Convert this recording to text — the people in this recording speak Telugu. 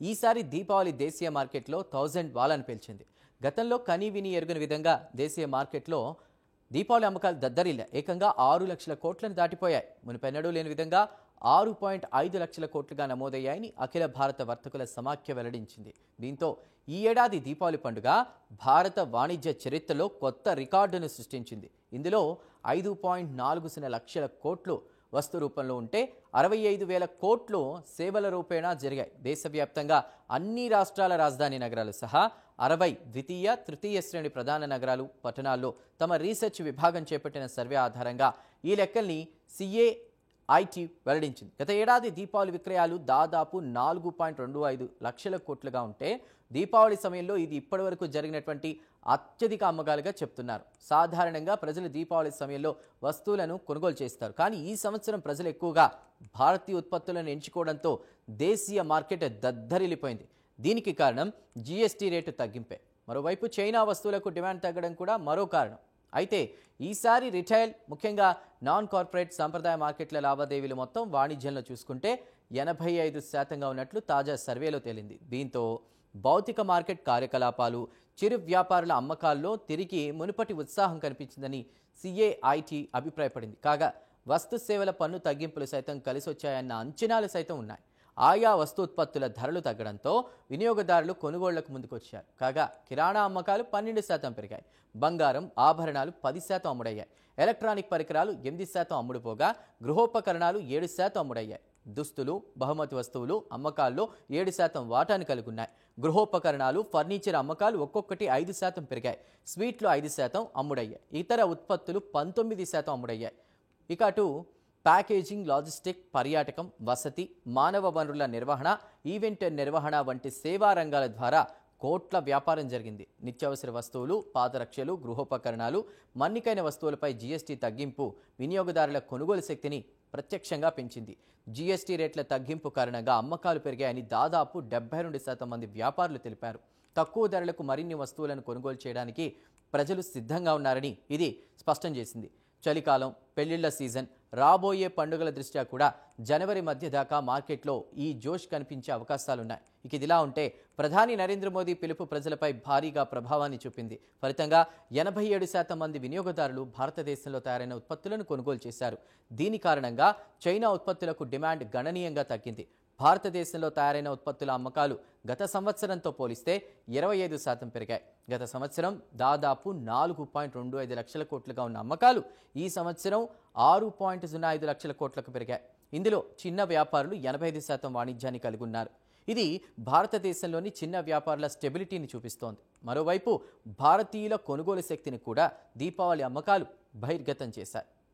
ఈసారి దీపావళి దేశీయ మార్కెట్లో 1000 వాలాన్ని పేల్చింది. గతంలో కనీ విని ఎరుగని విధంగా దేశీయ మార్కెట్లో దీపావళి అమ్మకాలు దద్దరిల్లా ఏకంగా 6 లక్షల కోట్లను దాటిపోయాయి. మునుపెన్నడూ లేని విధంగా 6.5 లక్షల కోట్లుగా నమోదయ్యాయని అఖిల భారత వర్తకుల సమాఖ్య వెల్లడించింది. దీంతో ఈ ఏడాది దీపావళి పండుగ భారత వాణిజ్య చరిత్రలో కొత్త రికార్డును సృష్టించింది. ఇందులో 5.40 లక్షల కోట్లు వస్తు రూపంలో ఉంటే 65,000 కోట్లు సేవల రూపేణా జరిగాయి. దేశవ్యాప్తంగా అన్ని రాష్ట్రాల రాజధాని నగరాలు సహా 60 ద్వితీయ, తృతీయ శ్రేణి ప్రధాన నగరాలు, పట్టణాల్లో తమ రీసెర్చ్ విభాగం చేపట్టిన సర్వే ఆధారంగా ఈ లెక్కల్ని సిఏఐటి వెల్లడించింది. గత ఏడాది దీపావళి విక్రయాలు దాదాపు 4.25 లక్షల కోట్లుగా ఉంటే దీపావళి సమయంలో ఇది ఇప్పటివరకు జరిగినటువంటి అత్యధిక అమ్మకాలుగా చెప్తున్నారు. సాధారణంగా ప్రజలు దీపావళి సమయంలో వస్తువులను కొనుగోలు చేస్తారు. కానీ ఈ సంవత్సరం ప్రజలు ఎక్కువగా భారతీయ ఉత్పత్తులను ఎంచుకోవడంతో దేశీయ మార్కెట్ దద్దరిల్లిపోయింది. దీనికి కారణం జీఎస్టీ రేటు తగ్గింపే. మరోవైపు చైనా వస్తువులకు డిమాండ్ తగ్గడం కూడా మరో కారణం. అయితే ఈసారి రిటైల్, ముఖ్యంగా నాన్ కార్పొరేట్ సాంప్రదాయ మార్కెట్ల లావాదేవీలు మొత్తం వాణిజ్యంలో చూసుకుంటే 85% ఉన్నట్లు తాజా సర్వేలో తేలింది. దీంతో భౌతిక మార్కెట్ కార్యకలాపాలు, చిరు వ్యాపారుల అమ్మకాల్లో తిరిగి మునుపటి ఉత్సాహం కనిపించిందని సిఏఐటి అభిప్రాయపడింది. కాగా వస్తు సేవల పన్ను తగ్గింపులు సైతం కలిసొచ్చాయన్న అంచనాలు సైతం ఉన్నాయి. ఆయా వస్తు ఉత్పత్తుల ధరలు తగ్గడంతో వినియోగదారులు కొనుగోళ్లకు ముందుకొచ్చారు. కాగా కిరాణా అమ్మకాలు 12% పెరిగాయి. బంగారం, ఆభరణాలు 10% అమ్ముడయ్యాయి. ఎలక్ట్రానిక్ పరికరాలు 8% అమ్ముడుపోగా గృహోపకరణాలు 7% అమ్ముడయ్యాయి. దుస్తులు, బహుమతి వస్తువులు అమ్మకాల్లో 7% వాటాను కలిగున్నాయి. గృహోపకరణాలు, ఫర్నిచర్ అమ్మకాలు ఒక్కొక్కటి 5% పెరిగాయి. స్వీట్లు 5% అమ్ముడయ్యాయి. ఇతర ఉత్పత్తులు 19% అమ్ముడయ్యాయి. ఇక అటు ప్యాకేజింగ్, లాజిస్టిక్, పర్యాటకం, వసతి, మానవ వనరుల నిర్వహణ, ఈవెంట్ నిర్వహణ వంటి సేవా రంగాల ద్వారా కోట్ల వ్యాపారం జరిగింది. నిత్యావసర వస్తువులు, పాదరక్షలు, గృహోపకరణాలు, మన్నికైన వస్తువులపై జీఎస్టీ తగ్గింపు వినియోగదారుల కొనుగోలు శక్తిని ప్రత్యక్షంగా పెంచింది. జీఎస్టీ రేట్ల తగ్గింపు కారణంగా అమ్మకాలు పెరిగాయని దాదాపు 72% మంది వ్యాపారులు తెలిపారు. తక్కువ ధరలకు మరిన్ని వస్తువులను కొనుగోలు చేయడానికి ప్రజలు సిద్ధంగా ఉన్నారని ఇది స్పష్టం చేసింది. చలికాలం, పెళ్లిళ్ల సీజన్, రాబోయే పండుగల దృష్ట్యా కూడా జనవరి మధ్య దాకా మార్కెట్లో ఈ జోష్ కనిపించే అవకాశాలున్నాయి. ఇక ఇదిలా ఉంటే ప్రధాని నరేంద్ర మోదీ పిలుపు ప్రజలపై భారీగా ప్రభావాన్ని చూపింది. ఫలితంగా 87% మంది వినియోగదారులు భారతదేశంలో తయారైన ఉత్పత్తులను కొనుగోలు చేశారు. దీని కారణంగా చైనా ఉత్పత్తులకు డిమాండ్ గణనీయంగా తగ్గింది. భారతదేశంలో తయారైన ఉత్పత్తుల అమ్మకాలు గత సంవత్సరంతో పోలిస్తే 25% పెరిగాయి. గత సంవత్సరం దాదాపు 4.25 లక్షల కోట్లుగా ఉన్న అమ్మకాలు ఈ సంవత్సరం 6.05 లక్షల కోట్లకు పెరిగాయి. ఇందులో చిన్న వ్యాపారులు 85% వాణిజ్యాన్ని కలిగి ఉన్నారు. ఇది భారతదేశంలోని చిన్న వ్యాపారుల స్టెబిలిటీని చూపిస్తోంది. మరోవైపు భారతీయుల కొనుగోలు శక్తిని కూడా దీపావళి అమ్మకాలు బహిర్గతం చేశాయి.